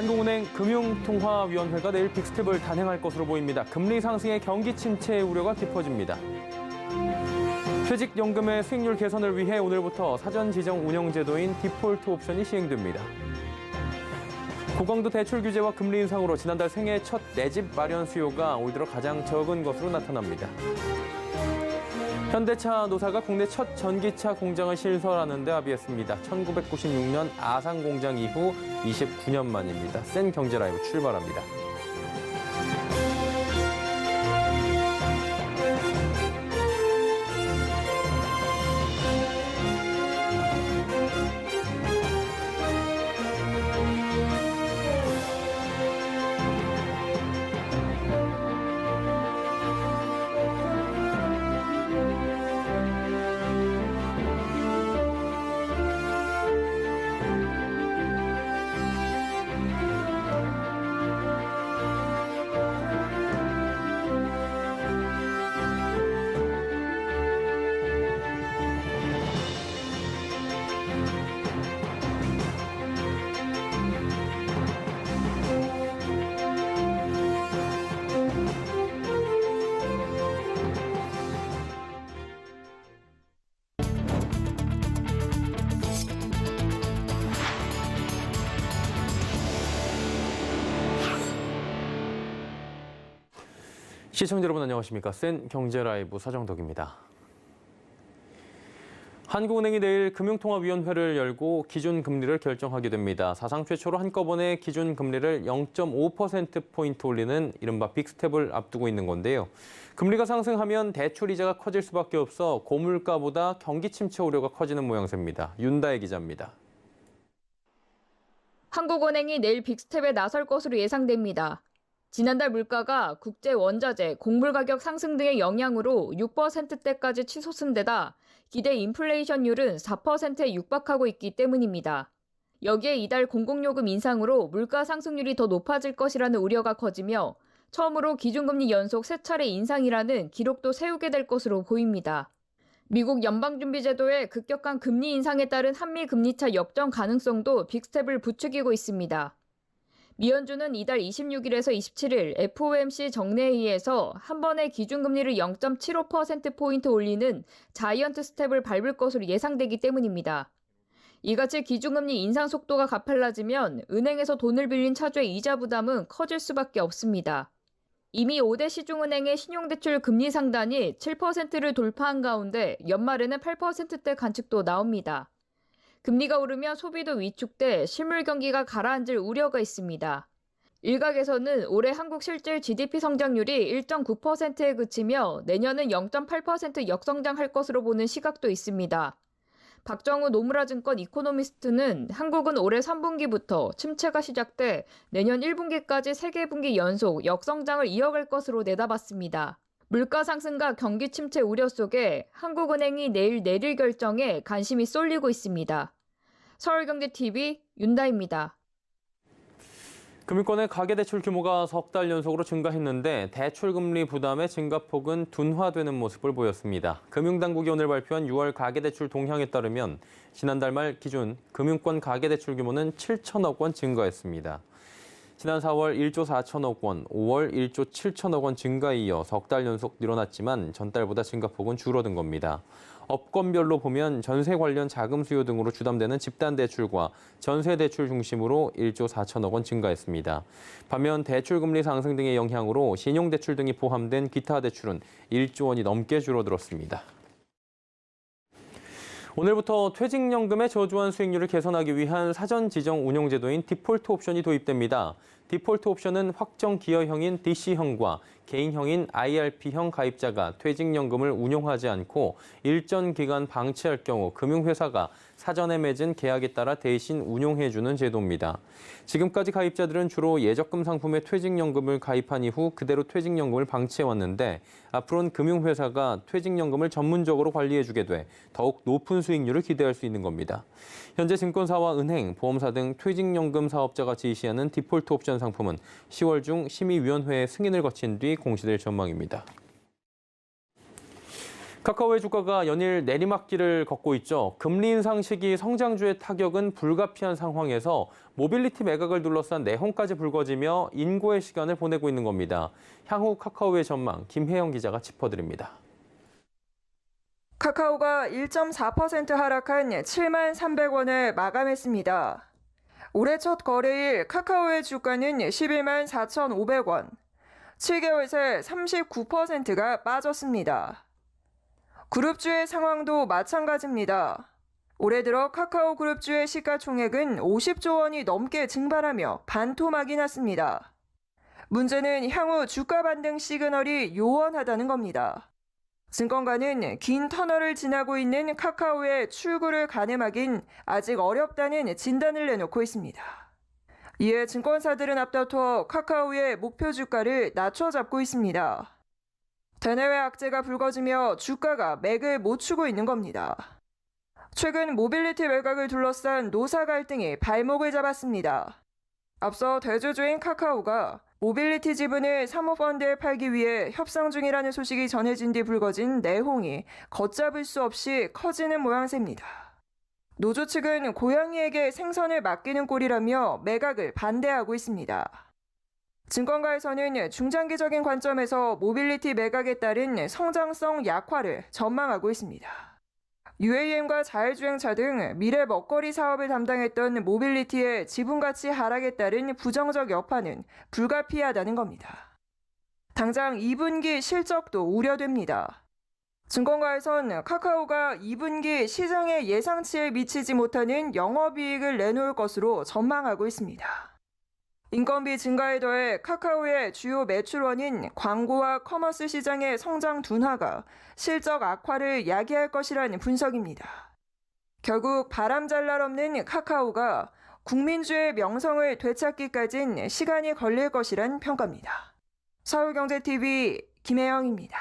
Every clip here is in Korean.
한국은행 금융통화위원회가 내일 빅스텝을 단행할 것으로 보입니다. 금리 상승의 경기 침체 우려가 깊어집니다. 퇴직연금의 수익률 개선을 위해 오늘부터 사전 지정 운영제도인 디폴트 옵션이 시행됩니다. 고강도 대출 규제와 금리 인상으로 지난달 생애 첫 내 집 마련 수요가 올 들어 가장 적은 것으로 나타납니다. 현대차 노사가 국내 첫 전기차 공장을 신설하는 데 합의했습니다. 1996년 아산 공장 이후 29년 만입니다. 센 경제 라이브 출발합니다. 시청자 여러분 안녕하십니까? 센 경제 라이브 서정덕입니다. 한국은행이 내일 금융통화위원회를 열고 기준금리를 결정하게 됩니다. 사상 최초로 한꺼번에 기준금리를 0.5%포인트 올리는 이른바 빅스텝을 앞두고 있는 건데요. 금리가 상승하면 대출 이자가 커질 수밖에 없어 고물가보다 경기 침체 우려가 커지는 모양새입니다. 윤다혜 기자입니다. 한국은행이 내일 빅스텝에 나설 것으로 예상됩니다. 지난달 물가가 국제 원자재, 곡물 가격 상승 등의 영향으로 6%대까지 치솟은 데다 기대 인플레이션율은 4%에 육박하고 있기 때문입니다. 여기에 이달 공공요금 인상으로 물가 상승률이 더 높아질 것이라는 우려가 커지며 처음으로 기준금리 연속 3차례 인상이라는 기록도 세우게 될 것으로 보입니다. 미국 연방준비제도의 급격한 금리 인상에 따른 한미 금리차 역전 가능성도 빅스텝을 부추기고 있습니다. 미 연준은 이달 26일에서 27일 FOMC 정례회의에서 한 번에 기준금리를 0.75%포인트 올리는 자이언트 스텝을 밟을 것으로 예상되기 때문입니다. 이같이 기준금리 인상 속도가 가팔라지면 은행에서 돈을 빌린 차주의 이자 부담은 커질 수밖에 없습니다. 이미 5대 시중은행의 신용대출 금리 상단이 7%를 돌파한 가운데 연말에는 8%대 관측도 나옵니다. 금리가 오르면 소비도 위축돼 실물 경기가 가라앉을 우려가 있습니다. 일각에서는 올해 한국 실질 GDP 성장률이 1.9%에 그치며 내년은 0.8% 역성장할 것으로 보는 시각도 있습니다. 박정우 노무라증권 이코노미스트는 한국은 올해 3분기부터 침체가 시작돼 내년 1분기까지 3개분기 연속 역성장을 이어갈 것으로 내다봤습니다. 물가 상승과 경기 침체 우려 속에 한국은행이 내일 내릴 결정에 관심이 쏠리고 있습니다. 서울경제TV 윤다입니다. 금융권의 가계대출 규모가 석 달 연속으로 증가했는데 대출금리 부담의 증가폭은 둔화되는 모습을 보였습니다. 금융당국이 오늘 발표한 6월 가계대출 동향에 따르면 지난달 말 기준 금융권 가계대출 규모는 7천억 원 증가했습니다. 지난 4월 1조 4천억 원, 5월 1조 7천억 원 증가에 이어 석 달 연속 늘어났지만 전달보다 증가폭은 줄어든 겁니다. 업권별로 보면 전세 관련 자금 수요 등으로 주담되는 집단대출과 전세대출 중심으로 1조 4천억 원 증가했습니다. 반면 대출금리 상승 등의 영향으로 신용대출 등이 포함된 기타 대출은 1조 원이 넘게 줄어들었습니다. 오늘부터 퇴직연금의 저조한 수익률을 개선하기 위한 사전 지정 운용제도인 디폴트 옵션이 도입됩니다. 디폴트 옵션은 확정 기여형인 DC형과 개인형인 IRP형 가입자가 퇴직연금을 운용하지 않고 일정 기간 방치할 경우 금융회사가 사전에 맺은 계약에 따라 대신 운용해주는 제도입니다. 지금까지 가입자들은 주로 예적금 상품에 퇴직연금을 가입한 이후 그대로 퇴직연금을 방치해왔는데 앞으로는 금융회사가 퇴직연금을 전문적으로 관리해주게 돼 더욱 높은 수익률을 기대할 수 있는 겁니다. 현재 증권사와 은행, 보험사 등 퇴직연금 사업자가 지시하는 디폴트 옵션 상품은 10월 중 심의위원회의 승인을 거친 뒤 공시될 전망입니다. 카카오의 주가가 연일 내리막길을 걷고 있죠. 금리 인상 시기 성장주의 타격은 불가피한 상황에서 모빌리티 매각을 둘러싼 내홍까지 불거지며 인고의 시간을 보내고 있는 겁니다. 향후 카카오의 전망, 김혜영 기자가 짚어드립니다. 카카오가 1.4% 하락한 7만 300원을 마감했습니다. 올해 첫 거래일 카카오의 주가는 11만 4,500원, 7개월 새 39%가 빠졌습니다. 그룹주의 상황도 마찬가지입니다. 올해 들어 카카오 그룹주의 시가총액은 50조 원이 넘게 증발하며 반토막이 났습니다. 문제는 향후 주가 반등 시그널이 요원하다는 겁니다. 증권가는 긴 터널을 지나고 있는 카카오의 출구를 가늠하긴 아직 어렵다는 진단을 내놓고 있습니다. 이에 증권사들은 앞다퉈 카카오의 목표 주가를 낮춰잡고 있습니다. 대내외 악재가 불거지며 주가가 맥을 못 추고 있는 겁니다. 최근 모빌리티 매각을 둘러싼 노사 갈등이 발목을 잡았습니다. 앞서 대주주인 카카오가 모빌리티 지분을 사모펀드에 팔기 위해 협상 중이라는 소식이 전해진 뒤 불거진 내홍이 걷잡을 수 없이 커지는 모양새입니다. 노조 측은 고양이에게 생선을 맡기는 꼴이라며 매각을 반대하고 있습니다. 증권가에서는 중장기적인 관점에서 모빌리티 매각에 따른 성장성 약화를 전망하고 있습니다. UAM과 자율주행차 등 미래 먹거리 사업을 담당했던 모빌리티의 지분가치 하락에 따른 부정적 여파는 불가피하다는 겁니다. 당장 2분기 실적도 우려됩니다. 증권가에선 카카오가 2분기 시장의 예상치에 미치지 못하는 영업이익을 내놓을 것으로 전망하고 있습니다. 인건비 증가에 더해 카카오의 주요 매출원인 광고와 커머스 시장의 성장 둔화가 실적 악화를 야기할 것이라는 분석입니다. 결국 바람잘 날 없는 카카오가 국민주의 명성을 되찾기까진 시간이 걸릴 것이란 평가입니다. 서울경제TV 김혜영입니다.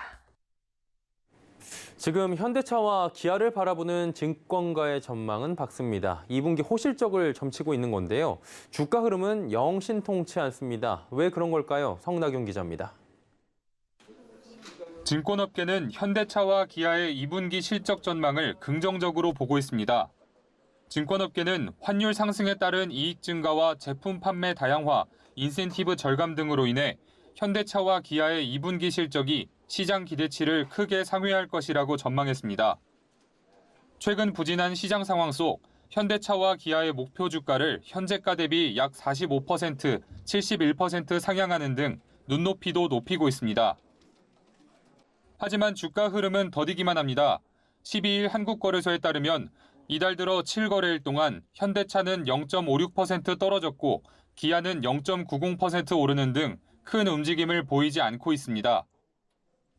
지금 현대차와 기아를 바라보는 증권가의 전망은 밝습니다. 2분기 호실적을 점치고 있는 건데요. 주가 흐름은 영 신통치 않습니다. 왜 그런 걸까요? 성나균 기자입니다. 증권업계는 현대차와 기아의 2분기 실적 전망을 긍정적으로 보고 있습니다. 증권업계는 환율 상승에 따른 이익 증가와 제품 판매 다양화, 인센티브 절감 등으로 인해 현대차와 기아의 2분기 실적이 시장 기대치를 크게 상회할 것이라고 전망했습니다. 최근 부진한 시장 상황 속 현대차와 기아의 목표 주가를 현재가 대비 약 45%, 71% 상향하는 등 눈높이도 높이고 있습니다. 하지만 주가 흐름은 더디기만 합니다. 12일 한국거래소에 따르면 이달 들어 7거래일 동안 현대차는 0.56% 떨어졌고 기아는 0.90% 오르는 등 큰 움직임을 보이지 않고 있습니다.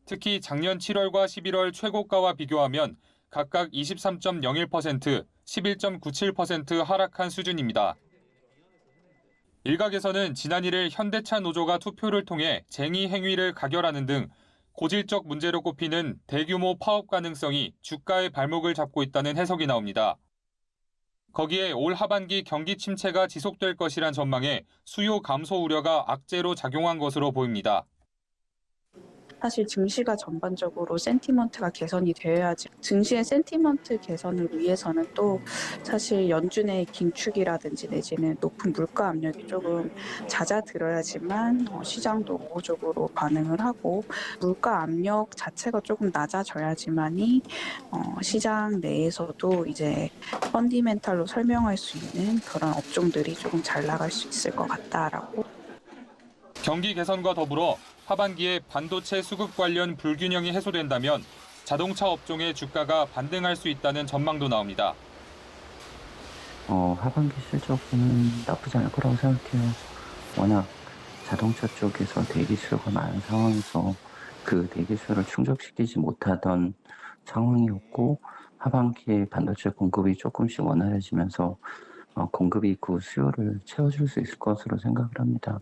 특히 작년 7월과 11월 최고가와 비교하면 각각 23.01%, 11.97% 하락한 수준입니다. 일각에서는 지난 1일 현대차 노조가 투표를 통해 쟁의 행위를 가결하는 등 고질적 문제로 꼽히는 대규모 파업 가능성이 주가의 발목을 잡고 있다는 해석이 나옵니다. 거기에 올 하반기 경기 침체가 지속될 것이란 전망에 수요 감소 우려가 악재로 작용한 것으로 보입니다. 사실 증시가 전반적으로 센티먼트가 개선이 되어야지 증시의 센티먼트 개선을 위해서는 또 사실 연준의 긴축이라든지 내지는 높은 물가 압력이 조금 잦아들어야지만 시장도 우호적으로 반응을 하고 물가 압력 자체가 조금 낮아져야지만이 시장 내에서도 이제 펀디멘탈로 설명할 수 있는 그런 업종들이 조금 잘 나갈 수 있을 것 같다라고. 경기 개선과 더불어 하반기에 반도체 수급 관련 불균형이 해소된다면 자동차 업종의 주가가 반등할 수 있다는 전망도 나옵니다. 하반기 실적은 나쁘지 않을 거라고 생각해요. 워낙 자동차 쪽에서 대기수요가 많은 상황에서 그 대기수요를 충족시키지 못하던 상황이었고 하반기에 반도체 공급이 조금씩 원활해지면서 공급이 그 수요를 채워줄 수 있을 것으로 생각을 합니다.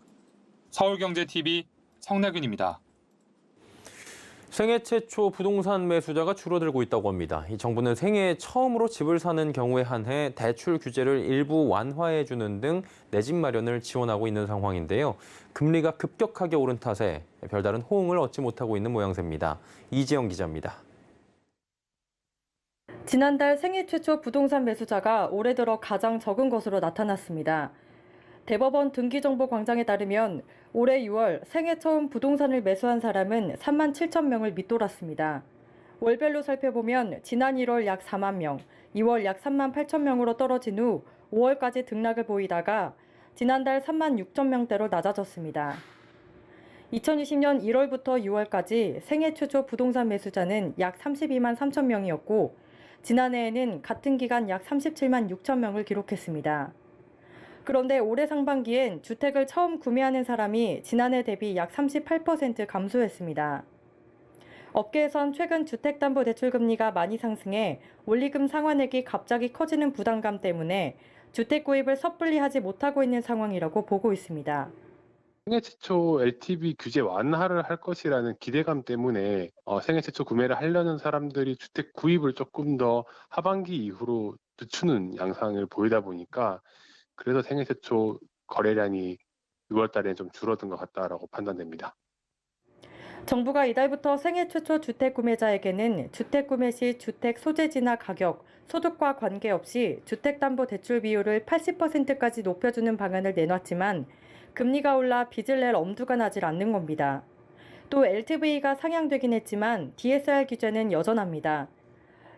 서울경제TV 성나균입니다. 생애 최초 부동산 매수자가 줄어들고 있다고 합니다. 이 정부는 생애 처음으로 집을 사는 경우에 한해 대출 규제를 일부 완화해 주는 등 내 집 마련을 지원하고 있는 상황인데요. 금리가 급격하게 오른 탓에 별다른 호응을 얻지 못하고 있는 모양새입니다. 이재영 기자입니다. 지난달 생애 최초 부동산 매수자가 올해 들어 가장 적은 것으로 나타났습니다. 대법원 등기정보광장에 따르면 올해 6월 생애 처음 부동산을 매수한 사람은 3만 7천 명을 밑돌았습니다. 월별로 살펴보면 지난 1월 약 4만 명, 2월 약 3만 8천 명으로 떨어진 후 5월까지 등락을 보이다가 지난달 3만 6천 명대로 낮아졌습니다. 2020년 1월부터 6월까지 생애 최초 부동산 매수자는 약 32만 3천 명이었고 지난해에는 같은 기간 약 37만 6천 명을 기록했습니다. 그런데 올해 상반기엔 주택을 처음 구매하는 사람이 지난해 대비 약 38% 감소했습니다. 업계에선 최근 주택담보대출금리가 많이 상승해 원리금 상환액이 갑자기 커지는 부담감 때문에 주택 구입을 섣불리 하지 못하고 있는 상황이라고 보고 있습니다. 생애 최초 LTV 규제 완화를 할 것이라는 기대감 때문에 생애 최초 구매를 하려는 사람들이 주택 구입을 조금 더 하반기 이후로 늦추는 양상을 보이다 보니까 그래서 생애 최초 거래량이 6월 달에 좀 줄어든 것 같다라고 판단됩니다. 정부가 이달부터 생애 최초 주택 구매자에게는 주택 구매 시 주택 소재지나 가격, 소득과 관계없이 주택담보대출 비율을 80%까지 높여주는 방안을 내놨지만 금리가 올라 빚을 낼 엄두가 나질 않는 겁니다. 또 LTV가 상향되긴 했지만 DSR 규제는 여전합니다.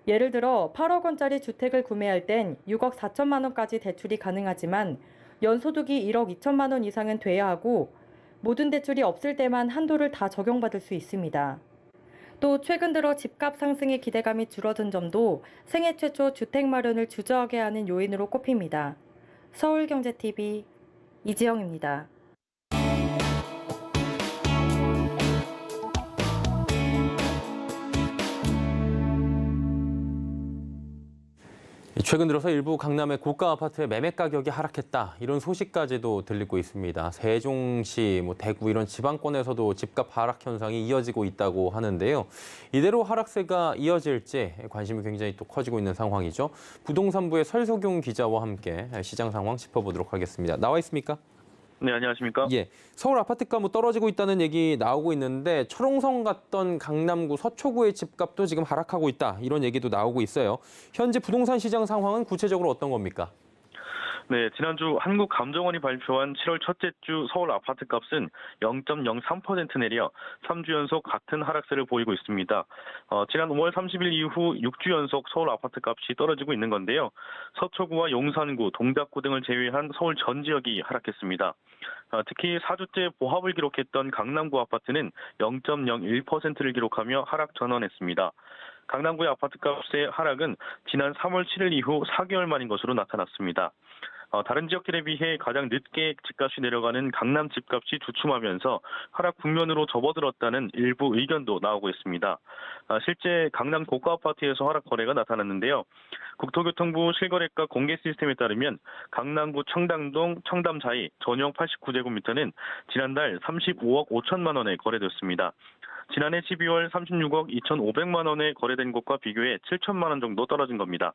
예를 들어 8억 원짜리 주택을 구매할 땐 6억 4천만 원까지 대출이 가능하지만 연소득이 1억 2천만 원 이상은 돼야 하고 모든 대출이 없을 때만 한도를 다 적용받을 수 있습니다. 또 최근 들어 집값 상승의 기대감이 줄어든 점도 생애 최초 주택 마련을 주저하게 하는 요인으로 꼽힙니다. 서울경제TV 이지영입니다. 최근 들어서 일부 강남의 고가 아파트의 매매 가격이 하락했다. 이런 소식까지도 들리고 있습니다. 세종시, 대구 이런 지방권에서도 집값 하락 현상이 이어지고 있다고 하는데요. 이대로 하락세가 이어질지 관심이 굉장히 또 커지고 있는 상황이죠. 부동산부의 설석용 기자와 함께 시장 상황 짚어보도록 하겠습니다. 나와 있습니까? 네, 안녕하십니까? 예, 서울 아파트가 떨어지고 있다는 얘기 나오고 있는데 철옹성 같던 강남구 서초구의 집값도 지금 하락하고 있다. 이런 얘기도 나오고 있어요. 현재 부동산 시장 상황은 구체적으로 어떤 겁니까? 네, 지난주 한국감정원이 발표한 7월 첫째 주 서울 아파트 값은 0.03% 내려 3주 연속 같은 하락세를 보이고 있습니다. 지난 5월 30일 이후 6주 연속 서울 아파트 값이 떨어지고 있는 건데요. 서초구와 용산구, 동작구 등을 제외한 서울 전 지역이 하락했습니다. 특히 4주째 보합을 기록했던 강남구 아파트는 0.01%를 기록하며 하락 전환했습니다. 강남구의 아파트값의 하락은 지난 3월 7일 이후 4개월 만인 것으로 나타났습니다. 다른 지역들에 비해 가장 늦게 집값이 내려가는 강남 집값이 주춤하면서 하락 국면으로 접어들었다는 일부 의견도 나오고 있습니다. 실제 강남 고가 아파트에서 하락 거래가 나타났는데요. 국토교통부 실거래가 공개 시스템에 따르면 강남구 청담동 청담사이 전용 89제곱미터는 지난달 35억 5천만 원에 거래됐습니다. 지난해 12월 36억 2,500만 원에 거래된 것과 비교해 7천만 원 정도 떨어진 겁니다.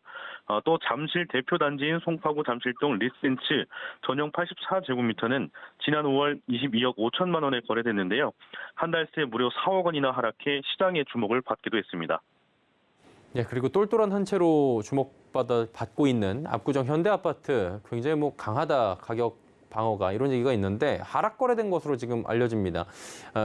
또 잠실 대표 단지인 송파구 잠실동 리센츠 전용 84제곱미터는 지난 5월 22억 5천만 원에 거래됐는데요. 한 달 새 무려 4억 원이나 하락해 시장의 주목을 받기도 했습니다. 예, 그리고 똘똘한 한 채로 주목받고 있는 압구정 현대아파트 굉장히 강하다 가격 방어가 이런 얘기가 있는데 하락 거래된 것으로 지금 알려집니다.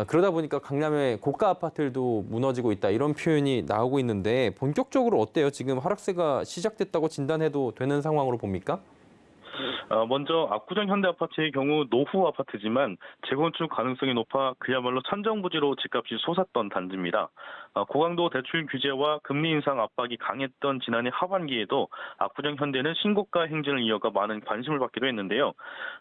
그러다 보니까 강남의 고가 아파트들도 무너지고 있다 이런 표현이 나오고 있는데 본격적으로 어때요? 지금 하락세가 시작됐다고 진단해도 되는 상황으로 봅니까? 먼저 압구정 현대아파트의 경우 노후 아파트지만 재건축 가능성이 높아 그야말로 천정부지로 집값이 솟았던 단지입니다. 고강도 대출 규제와 금리 인상 압박이 강했던 지난해 하반기에도 압구정 현대는 신고가 행진을 이어가 많은 관심을 받기도 했는데요.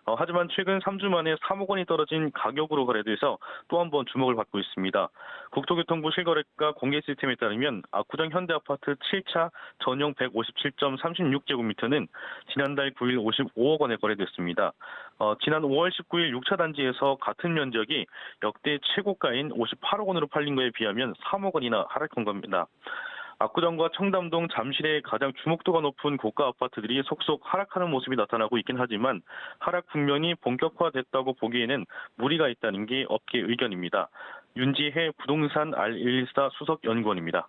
하지만 최근 3주 만에 3억 원이 떨어진 가격으로 거래돼서 또 한 번 주목을 받고 있습니다. 국토교통부 실거래가 공개 시스템에 따르면 압구정 현대아파트 7차 전용 157.36제곱미터는 지난달 9일 55억 원에 거래됐습니다. 지난 5월 19일 6차 단지에서 같은 면적이 역대 최고가인 58억 원으로 팔린 거에 비하면 3억 원이나 하락한 겁니다. 압구정과 청담동, 잠실의 가장 주목도가 높은 고가 아파트들이 속속 하락하는 모습이 나타나고 있긴 하지만 하락 국면이 본격화됐다고 보기에는 무리가 있다는 게 업계 의견입니다. 윤지혜 부동산 R114 수석 연구원입니다.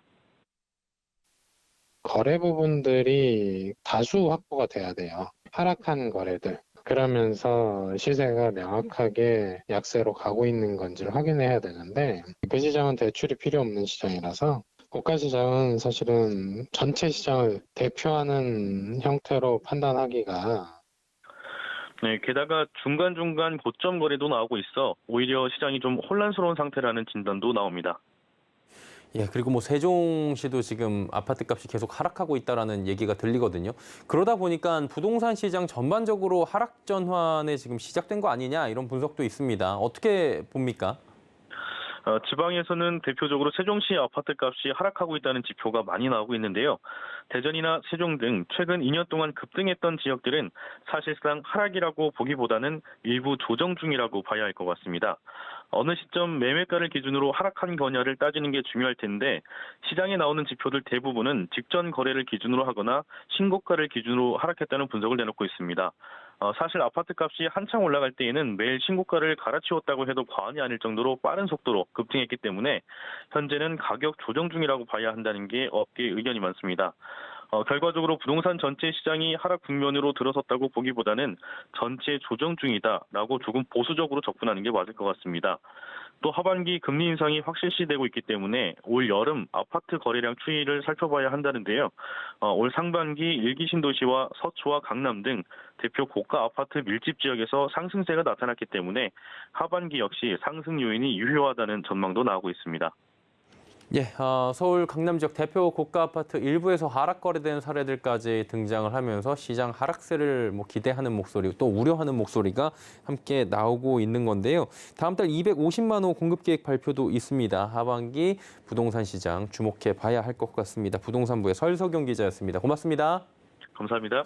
거래 부분들이 다수 확보가 돼야 돼요. 하락한 거래들. 그러면서 시세가 명확하게 약세로 가고 있는 건지를 확인해야 되는데 그 시장은 대출이 필요 없는 시장이라서 고가 시장은 사실은 전체 시장을 대표하는 형태로 판단하기가 네, 게다가 중간중간 고점 거래도 나오고 있어 오히려 시장이 좀 혼란스러운 상태라는 진단도 나옵니다. 예, 그리고 뭐 세종시도 지금 아파트 값이 계속 하락하고 있다라는 얘기가 들리거든요. 그러다 보니까 부동산 시장 전반적으로 하락 전환에 지금 시작된 거 아니냐 이런 분석도 있습니다. 어떻게 봅니까? 지방에서는 대표적으로 세종시 아파트 값이 하락하고 있다는 지표가 많이 나오고 있는데요. 대전이나 세종 등 최근 2년 동안 급등했던 지역들은 사실상 하락이라고 보기보다는 일부 조정 중이라고 봐야 할 것 같습니다. 어느 시점 매매가를 기준으로 하락한 거냐를 따지는 게 중요할 텐데 시장에 나오는 지표들 대부분은 직전 거래를 기준으로 하거나 신고가를 기준으로 하락했다는 분석을 내놓고 있습니다. 사실 아파트 값이 한창 올라갈 때에는 매일 신고가를 갈아치웠다고 해도 과언이 아닐 정도로 빠른 속도로 급등했기 때문에 현재는 가격 조정 중이라고 봐야 한다는 게 업계의 의견이 많습니다. 결과적으로 부동산 전체 시장이 하락 국면으로 들어섰다고 보기보다는 전체 조정 중이다라고 조금 보수적으로 접근하는 게 맞을 것 같습니다. 또 하반기 금리 인상이 확실시되고 있기 때문에 올 여름 아파트 거래량 추이를 살펴봐야 한다는데요. 올 상반기 일기 신도시와 서초와 강남 등 대표 고가 아파트 밀집 지역에서 상승세가 나타났기 때문에 하반기 역시 상승 요인이 유효하다는 전망도 나오고 있습니다. 예, 서울 강남 지역 대표 고가 아파트 일부에서 하락 거래된 사례들까지 등장을 하면서 시장 하락세를 기대하는 목소리, 또 우려하는 목소리가 함께 나오고 있는 건데요. 다음 달 250만 호 공급 계획 발표도 있습니다. 하반기 부동산 시장 주목해 봐야 할 것 같습니다. 부동산부의 설석영 기자였습니다. 고맙습니다. 감사합니다.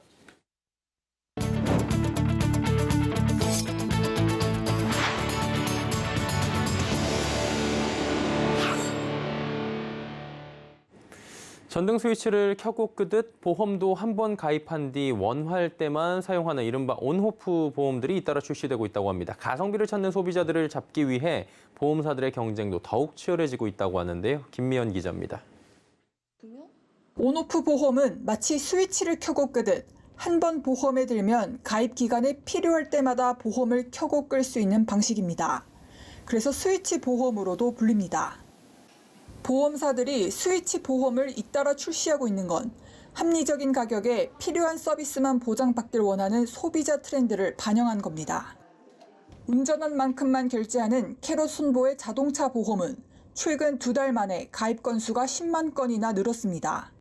전등 스위치를 켜고 끄듯 보험도 한 번 가입한 뒤 원화할 때만 사용하는 이른바 온오프 보험들이 잇따라 출시되고 있다고 합니다. 가성비를 찾는 소비자들을 잡기 위해 보험사들의 경쟁도 더욱 치열해지고 있다고 하는데요. 김미연 기자입니다. 온오프 보험은 마치 스위치를 켜고 끄듯 한 번 보험에 들면 가입 기간에 필요할 때마다 보험을 켜고 끌 수 있는 방식입니다. 그래서 스위치 보험으로도 불립니다. 보험사들이 스위치 보험을 잇따라 출시하고 있는 건 합리적인 가격에 필요한 서비스만 보장받길 원하는 소비자 트렌드를 반영한 겁니다. 운전한 만큼만 결제하는 캐롯 손보의 자동차 보험은 최근 2달 만에 가입 건수가 10만 건이나 늘었습니다.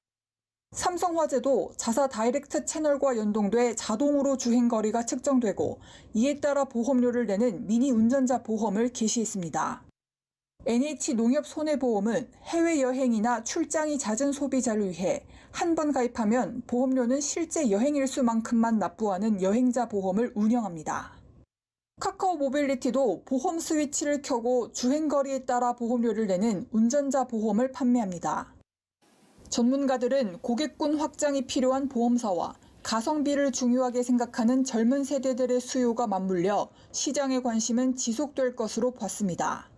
삼성화재도 자사 다이렉트 채널과 연동돼 자동으로 주행 거리가 측정되고 이에 따라 보험료를 내는 미니 운전자 보험을 개시했습니다. NH농협손해보험은 해외여행이나 출장이 잦은 소비자를 위해 한 번 가입하면 보험료는 실제 여행 일수만큼만 납부하는 여행자 보험을 운영합니다. 카카오 모빌리티도 보험 스위치를 켜고 주행거리에 따라 보험료를 내는 운전자 보험을 판매합니다. 전문가들은 고객군 확장이 필요한 보험사와 가성비를 중요하게 생각하는 젊은 세대들의 수요가 맞물려 시장의 관심은 지속될 것으로 봤습니다.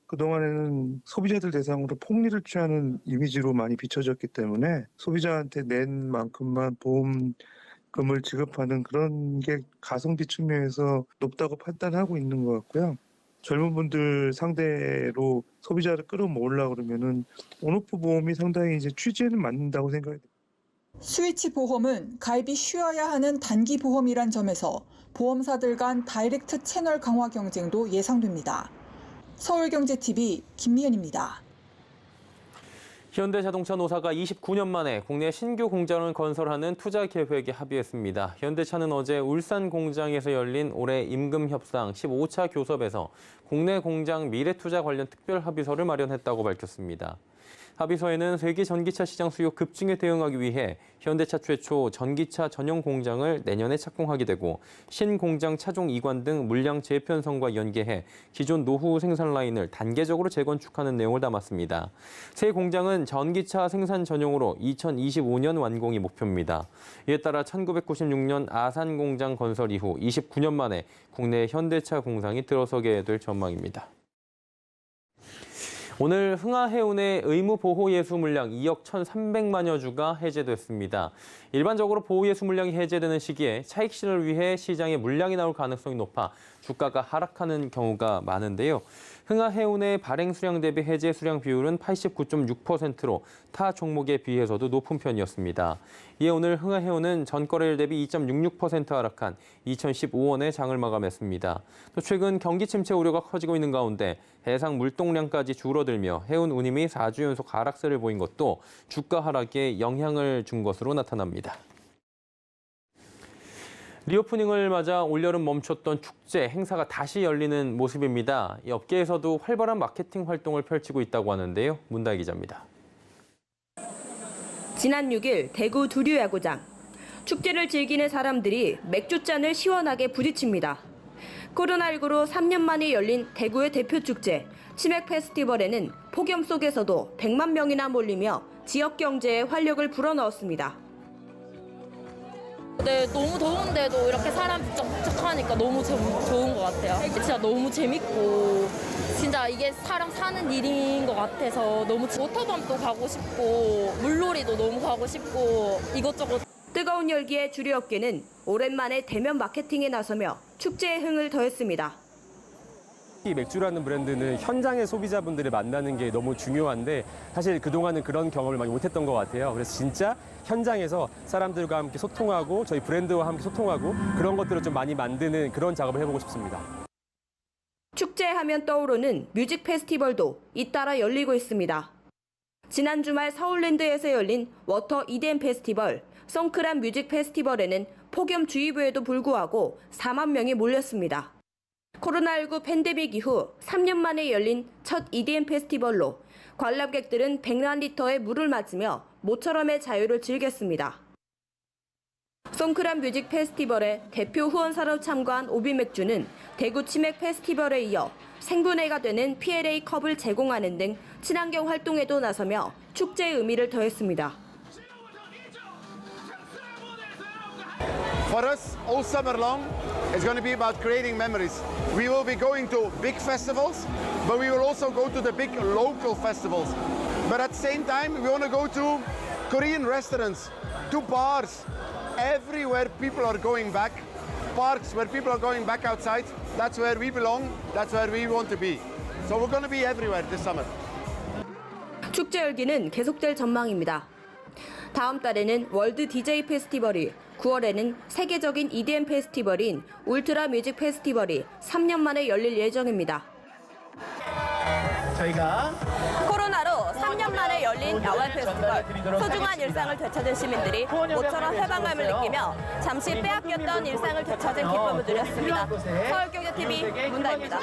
그동안에는 소비자들 대상으로 폭리를 취하는 이미지로 많이 비춰졌기 때문에 소비자한테 낸 만큼만 보험금을 지급하는 그런 게 가성비 측면에서 높다고 판단하고 있는 것 같고요. 젊은 분들 상대로 소비자를 끌어모으려고 그러면은 온오프 보험이 상당히 이제 취지에는 맞는다고 생각해요. 스위치 보험은 가입이 쉬워야 하는 단기 보험이란 점에서 보험사들 간 다이렉트 채널 강화 경쟁도 예상됩니다. 서울경제TV 김미연입니다. 현대자동차 노사가 29년 만에 국내 신규 공장을 건설하는 투자 계획에 합의했습니다. 현대차는 어제 울산 공장에서 열린 올해 임금 협상 15차 교섭에서 국내 공장 미래 투자 관련 특별 합의서를 마련했다고 밝혔습니다. 합의서에는 세계 전기차 시장 수요 급증에 대응하기 위해 현대차 최초 전기차 전용 공장을 내년에 착공하게 되고 신공장 차종 이관 등 물량 재편성과 연계해 기존 노후 생산 라인을 단계적으로 재건축하는 내용을 담았습니다. 새 공장은 전기차 생산 전용으로 2025년 완공이 목표입니다. 이에 따라 1996년 아산 공장 건설 이후 29년 만에 국내 현대차 공장이 들어서게 될 전망입니다. 오늘 흥하해운의 의무보호예수 물량 2억 1,300만여 주가 해제됐습니다. 일반적으로 보호예수 물량이 해제되는 시기에 차익 실현을 위해 시장에 물량이 나올 가능성이 높아 주가가 하락하는 경우가 많은데요. 흥하해운의 발행 수량 대비 해제 수량 비율은 89.6%로 타 종목에 비해서도 높은 편이었습니다. 이에 오늘 흥하해운은 전거래일 대비 2.66% 하락한 2,015원에 장을 마감했습니다. 또 최근 경기 침체 우려가 커지고 있는 가운데 해상 물동량까지 줄어들며 해운 운임이 4주 연속 하락세를 보인 것도 주가 하락에 영향을 준 것으로 나타납니다. 리오프닝을 맞아 올여름 멈췄던 축제 행사가 다시 열리는 모습입니다. 이 업계에서도 활발한 마케팅 활동을 펼치고 있다고 하는데요. 문다희 기자입니다. 지난 6일 대구 두류야구장. 축제를 즐기는 사람들이 맥주잔을 시원하게 부딪힙니다. 코로나19로 3년 만에 열린 대구의 대표 축제, 치맥 페스티벌에는 폭염 속에서도 100만 명이나 몰리며 지역 경제에 활력을 불어넣었습니다. 네, 너무 더운데도 이렇게 사람 북적북적하니까 너무 좋은 것 같아요. 진짜 너무 재밌고 진짜 이게 사람 사는 일인 것 같아서 너무 워터밤도 가고 싶고 물놀이도 너무 가고 싶고 이것저것. 뜨거운 열기에 주류업계는 오랜만에 대면 마케팅에 나서며 축제의 흥을 더했습니다. 이 맥주라는 브랜드는 현장의 소비자분들을 만나는 게 너무 중요한데 사실 그동안은 그런 경험을 많이 못했던 것 같아요. 그래서 진짜 현장에서 사람들과 함께 소통하고 저희 브랜드와 함께 소통하고 그런 것들을 좀 많이 만드는 그런 작업을 해보고 싶습니다. 축제하면 떠오르는 뮤직 페스티벌도 잇따라 열리고 있습니다. 지난 주말 서울랜드에서 열린 워터 EDM 페스티벌, 송크란 뮤직 페스티벌에는 폭염주의보에도 불구하고 4만 명이 몰렸습니다. 코로나19 팬데믹 이후 3년 만에 열린 첫 EDM 페스티벌로 관람객들은 100만 리터의 물을 맞으며 모처럼의 자유를 즐겼습니다. 송크란 뮤직 페스티벌의 대표 후원사로 참가한 오비맥주는 대구 치맥 페스티벌에 이어 생분해가 되는 PLA 컵을 제공하는 등 친환경 활동에도 나서며 축제의 의미를 더했습니다. For us, all summer long, it's going to be about creating memories. We will be going to big festivals, but we will also go to the big local festivals. But at the same time, we want to go to Korean restaurants, to bars, everywhere people are going back, parks where people are going back outside. That's where we belong, that's where we want to be. So we're going to be everywhere this summer. 축제 열기는 계속될 전망입니다. 다음 달에는 월드 DJ 페스티벌이, 9월에는 세계적인 EDM 페스티벌인 울트라 뮤직 페스티벌이 3년 만에 열릴 예정입니다. 저희가 코로나로 3년 만에 열린 야외 페스티벌, 소중한 일상을 되찾은 시민들이 모처럼 해방감을 느끼며 잠시 빼앗겼던 일상을 되찾은 기쁨을 누렸습니다. 서울경제TV 문다입니다.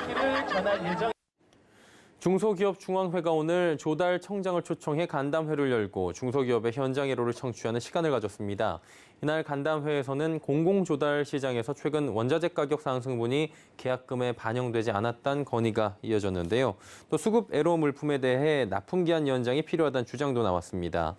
중소기업 중앙회가 오늘 조달 청장을 초청해 간담회를 열고 중소기업의 현장 애로를 청취하는 시간을 가졌습니다. 이날 간담회에서는 공공조달 시장에서 최근 원자재 가격 상승분이 계약금에 반영되지 않았다는 건의가 이어졌는데요. 또 수급 애로 물품에 대해 납품기한 연장이 필요하다는 주장도 나왔습니다.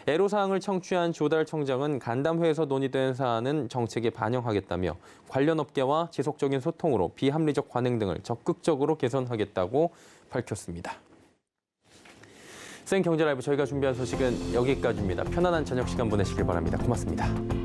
애로사항을 청취한 조달 청장은 간담회에서 논의된 사안은 정책에 반영하겠다며 관련 업계와 지속적인 소통으로 비합리적 관행 등을 적극적으로 개선하겠다고 밝혔습니다. 생경제라이브 저희가 준비한 소식은 여기까지입니다. 편안한 저녁 시간 보내시길 바랍니다. 고맙습니다.